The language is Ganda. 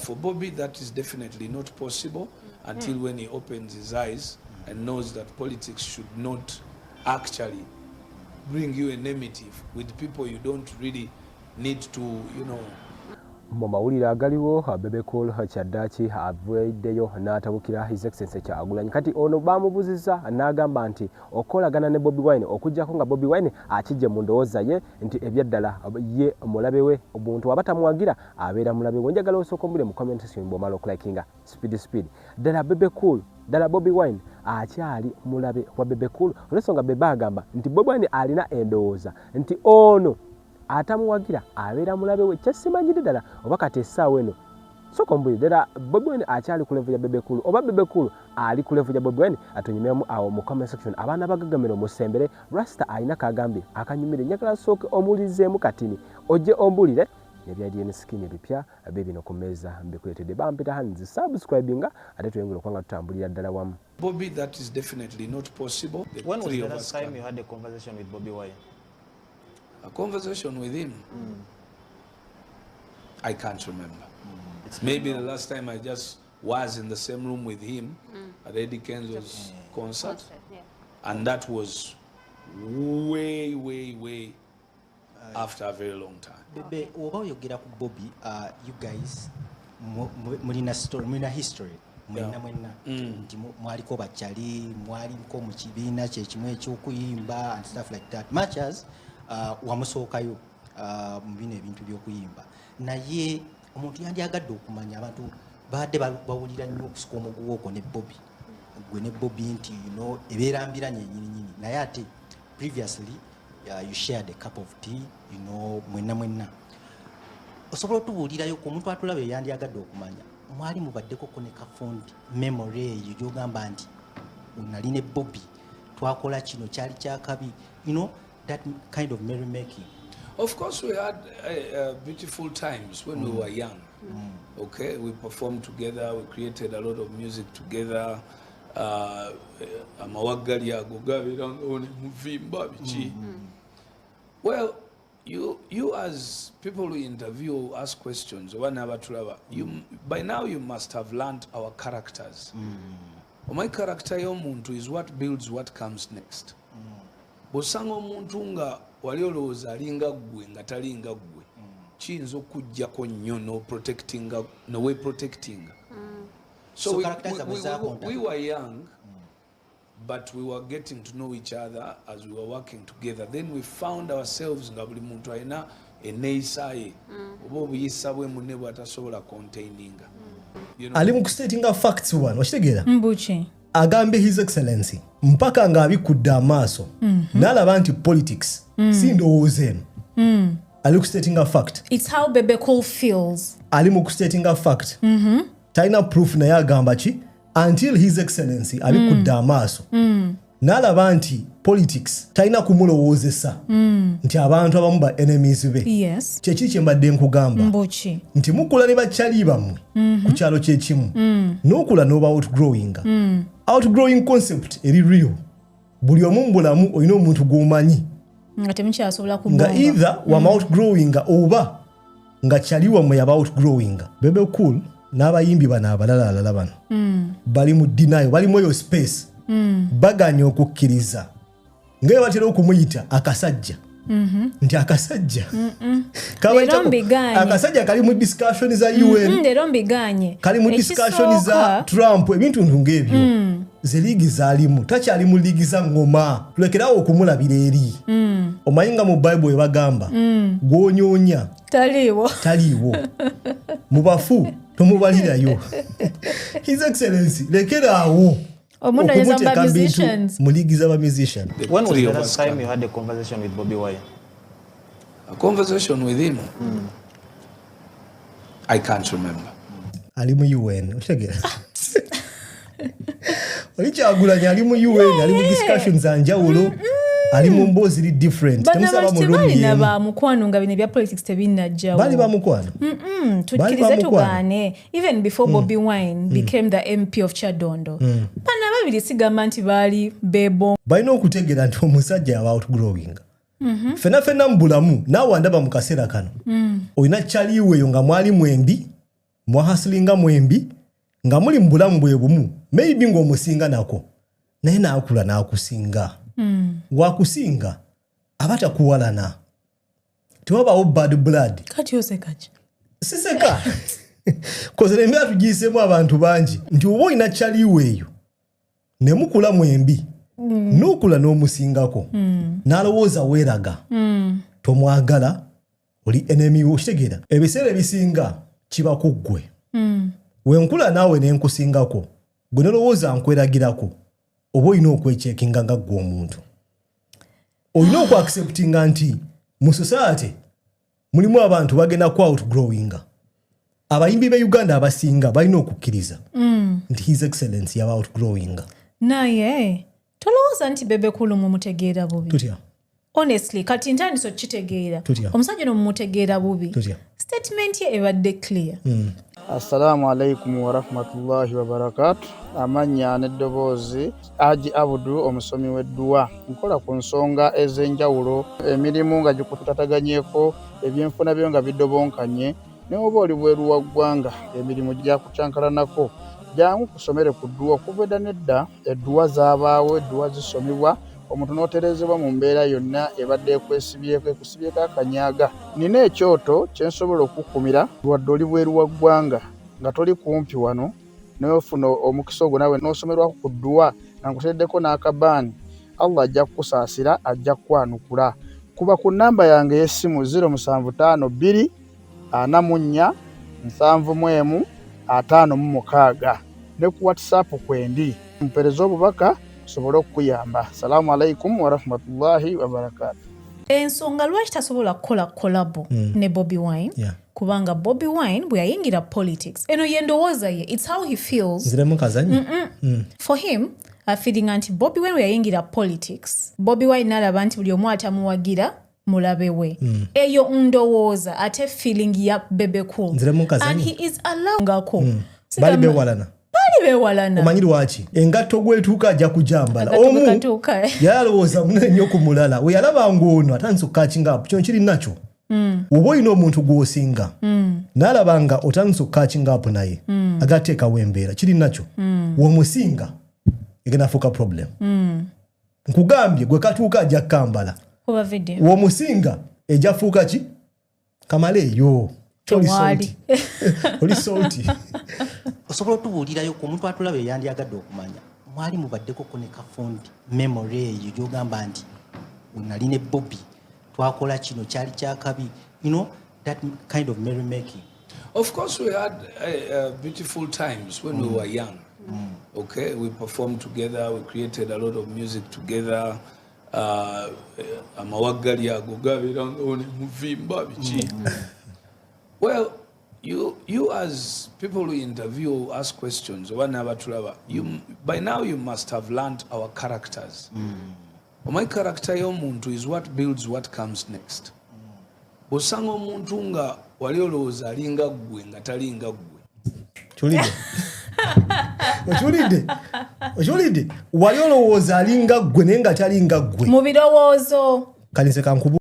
for Bobi, that is definitely not possible until when he opens his eyes and knows that politics should not actually bring you enmity with people you don't really need to, you know. Mu mawulire agaliwo Bebe kyaddaaki aveddeyo n'atabukira His Excellency Kyagulanyi. Kati ono bamubuziza n'agamba nti okolagana ne BobiWine okujjako nga BobiWine akijje mu ndowooza ye nti ebyaddala ye mulabe we omuntu abatamuwagira abeera mulabe we. Njagala osooka ombule mu comment section bw'omala okulakinga speed ddala ddala BobiWine akyali mulabe wa Bebe olw'ensonga Bebe agamba nti BobiWine alina endowooza nti ono atamuwagira abeera mulabe we. Kyesimanyire ddala oba kati essaawa eno sooka ombulire ddala BobiWine akyali ku level ya Bebe oba Bebe ali ku level ya BobiWine. Atonyumemu awo mu comment section abaana bagagamira omusembere Rasta alina kagambye akanyumire. Njagala sooke omulizeemu katini ojje ombulire ebyali enskin ebipya bino ku mmeeza mbikuleetedde. Bampita hands subscribinga ate tuyongera okwanga tutambulira ddala wamu. Bobi, that is definitely not possible. When was the last time you had a conversation with BobiWine? A conversation with him? I can't remember. Maybe the last time I just was in the same room with him at Eddie Kenzo's concert. And that was way after a very long time. Bebe, oba oyogera ku Bobi, you guys mulina story, mulina history. Mwenna nti mwaliko bakyali mwaliko mu kibiina kyekimu ekyokuyimba and stuff like that. Much as wamusookayo mu bino ebintu by'okuyimba. Naye omuntu yandyagadde okumanya abantu badde bawulira nnyo okusuka omuguwa okwo ne Bobi. Gwe ne Bobi nti ebeerambiranye nyini. Naye ate previously you shared a cup of tea, mwenna. Osobola otubuulirayo ku omuntu atulabe yandyagadde okumanya. Mwali mubaddeko ko ne kafundi memory eyo gy'ogamba nti nali ne Bobi twakola kino kyali kyakabi. That kind of merrymaking. Of course, we had beautiful times when we were young. Okay, we performed together, we created a lot of music together. Well, you as people who interview, ask questions, by now you must have learned our characters. My character yomuntu is what builds what comes next. Bosanga omuntu nga wali olowooza alinga ggwe nga talinga ggwe kiyinza okujjako nnyo nowe protectinga. So we were young, but we were getting to know each other as we were working together. Then we found ourselves nga buli muntu alina eneeyisa ye oba obuyisa bwe munne bw'atasobola containinga. Ali mu kustatinga facts wano okitegeera mbuki agambe His Excellency mpaka nga abikudde amaaso n'alaba nti politics si ndowooza eno. Ali ku statinga fact. It's how Bebe feels. Ali mu kustatinga fact. Talina proof naye agamba ki until His Excellency abikudde amaaso n'alaba nti politics talina kumulowoozesa nti abantu abamu ba enemies be. Yes. Kyeki kye mbadde nkugamba nti mukula ne bakyali bammwe ku kyalo kyekimu n'okula n'oba outgrowing concept eri real. Buli omu mu bulamu olina omuntu gw'omanyi nga temukyasobola kubonga nga either wama outgrowing oba nga kyali wammwe yaba outgrowing. Bebe n'abayimbi bano abalala bano bali mu denial, bali mu eyo space baganya okukkiriza nga batera okumuyita akasajja nti akasajja akasajja kali mu discussion za UN kali mu discussion za Trump ebintu ng'ebyo ze liigi zaalimu takyali mu liigi za ngoma tulekerawo okumulabira eri omayinga mu Bible ebagamba gw'onyoonya taliiwo mu bafu tomubalirayo. His Excellency lekeraawo okumuteeka bintu mu liigi z'aba musician. When was the last time you had a conversation with BobiWine? A conversation with him? I can't remember. Ali mu UN otegera oli Kyagulanyi ali mu UN ali mu discussions anjawulo ali mu mboozi li different. Temusaba mu room ye ba mukwano nga bino bya politics tebinajjawo bali ba mukwano tukirize tugaane. Even before BobiWine became the MP of Kyadondo bana babiri sigamba nti baali bebo balina okutegera nti omusajja aba outgrowing. Fena mbulamu naawe andaba mu kaseera kano olina kyaliweeyo nga mwali mwembi mwahasilinga mwembi nga muli mbulamu bwe bumu maybe ng'omusinga nako naye naakula n'akusinga wakusinga abata kuwalana tewabaawo bad blood kati oseka ki siseka kozere mbya tugiisemu abantu bangi nti oba olina kyaliwo eyo ne mukula mwembi n'okula n'omusingako n'alowooza weeraga tomwagala oli enemy wo kitegeera ebiseera ebisinga kiba ku ggwe wenkula naawe n'enkusingako gwe nolowooza nkweragirako oba olina okwecekinga nga ggwe omuntu olina okwakiseputinga nti mu society mulimu abantu bagenda ku outgrowinga abayimbi be Uganda abasinga balina okukkiriza nti his excellence yaba outgrowinga naye tolowooza nti Bebe Cool mumutegeera bubi tutya honestly kati ntandise okitegeera omusajja n'omumutegeera bubi statement ye ebadde clear Assalamu alaikum wa rahmatullahi wa barakatuh. Amanya n'eddoboozi Aji Abudu omusomi w'edduwa. Nkola ku nsonga ez'enjawulo emirimu nga gikutataganyeko ebyenfuna byo nga bidobonkanye ne oba oli bweru wa ggwanga emirimu gyakucankalanako jangu kusomere ku dduwa okuva edda nedda edduwa zaabaawo edduwa zisomibwa omuntu n'oterezebwa mu mbeera yonna ebadde ekusibyeko akanyaaga. Nina ekyoto kye nsobola okukumira wadde oli bweru wa ggwanga nga toli kumpi wano n'ofuna omukisa ogwo nawe n'osomerwako ku dduwa nga nkuteddeko n'akabaani Allah ajja kukusaasira ajja kukwanukula. Kuba ku nnamba yange y'essimu 075 2 44 715 ne ku WhatsApp kwendi mpereza obubaka sobolo okuyamba. Assalamu alaikum wa rahmatullahi wa barakatuh. Ensonga lwaki tasobola kukola collabo ne BobiWine kubanga BobiWine bwe yayingira politics eno yendowooza ye it's how he feels for him feeling anti BobiWine bwe yayingira politics BobiWine n'alaba nti buli omu atamuwagira mulabe we eyo ndowooza ate feeling ya Bebe Cool and he is allowed ngako bali bewalana omanyiri waki engatto gwetuuka ajja kujambala omu yalowooza munene nnyo ku mulala we yalaba ng'ono atandise okukachingapo kino kiri nakyo oba olina omuntu gw'osinga n'alaba nga otandise okukachingapo naye agateekawo embeera kiri nakyo w'omusinga egenda fuuka problem nkugambye gwe katuuka ajja kukambala w'omusinga ejja fuuka ki kamale eyo oli salty osobola otubuulirayo ku muntu atulaba yandyagadde okumanya mwali mubaddeko ne kafundi memory eyo gyogamba nti nali ne Bobi twakola kino kyali kyakabi that kind of merrymaking. Of course we had beautiful times when we were young. Okay, we performed together, we created a lot of music together. Amawagali agogabiranga one muvimba biki. Well, you as people who interview, ask questions, by now you must have learned our characters. My character y'omuntu is what builds what comes next. Osanga omuntu nga wali olowooza alinga ggwe nga talinga ggwe. Ochulidde wali olowooza alinga ggwe naye nga talinga ggwe mu birowoozo kanise kankubu